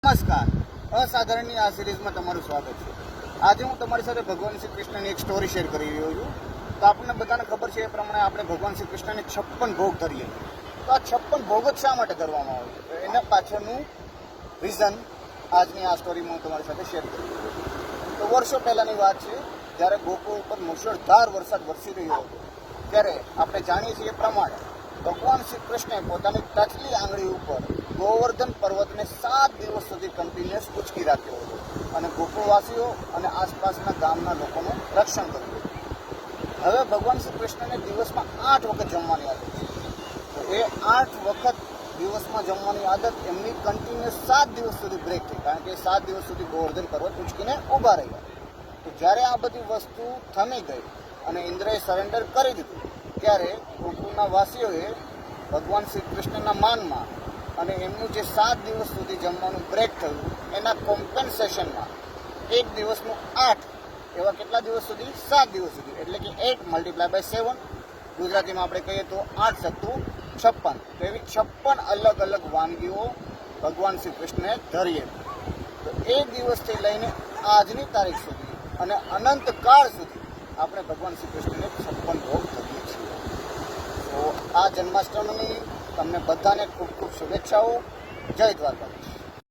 નમસ્કાર, અસાધારણની આ સિરીઝમાં તમારું સ્વાગત છે. આજે હું તમારી સાથે ભગવાન શ્રી કૃષ્ણની એક સ્ટોરી શેર કરી રહ્યો છું. તો આપણને બધાને ખબર છે એ પ્રમાણે આપણે ભગવાન શ્રી કૃષ્ણને 56 ભોગ ધરીએ. તો આ 56 ભોગ જ શા માટે ધરવામાં આવે છે, એના પાછળનું રીઝન આજની આ સ્ટોરીમાં હું તમારી સાથે શેર કરી રહ્યો છું. તો વર્ષો પહેલાંની વાત છે, જ્યારે ગોકુળ ઉપર મુશળધાર વરસાદ વરસી રહ્યો હતો, ત્યારે આપણે જાણીએ છીએ એ પ્રમાણે ભગવાન શ્રી કૃષ્ણે પોતાની ટચલી આંગળી ઉપર ગોવર્ધન પર્વતને 7 દિવસ સુધી કન્ટિન્યુઅસ ઉચકી રાખ્યો હતો અને ગોકુળવાસીઓ અને આસપાસના ગામના લોકોનું રક્ષણ કર્યું હતું. હવે ભગવાન શ્રી કૃષ્ણને દિવસમાં 8 વખત જમવાની આદત છે. તો એ 8 વખત દિવસમાં જમવાની આદત એમની કન્ટિન્યુઅસ 7 દિવસ સુધી બ્રેક થઈ, કારણ કે 7 દિવસ સુધી ગોવર્ધન પર્વત ઉચકીને ઊભા રહ્યા. તો જ્યારે આ બધી વસ્તુ થમી ગઈ અને ઇન્દ્રએ સરેન્ડર કરી દીધું, ત્યારે ગોકુળના વાસીઓએ ભગવાન શ્રી કૃષ્ણના માનમાં અને એમનું જે 7 દિવસ સુધી જમવાનું બ્રેક થયું એના કોમ્પેન્સેશનમાં એક દિવસનું 8 એવા કેટલા દિવસ સુધી? 7 દિવસ સુધી, એટલે કે 8 × 7, ગુજરાતીમાં આપણે કહીએ તો 8 સત્તુ 56. તો એવી 56 અલગ અલગ વાનગીઓ ભગવાન શ્રી કૃષ્ણને ધરીએ. તો એ દિવસથી લઈને આજની તારીખ સુધી અને અનંતકાળ સુધી આપણે ભગવાન શ્રી કૃષ્ણને 56 ભોગ ધરીએ છીએ. તો આ જન્માષ્ટમીની તમને બધાને ખૂબ ખૂબ શુભેચ્છાઓ. જય દ્વારકા.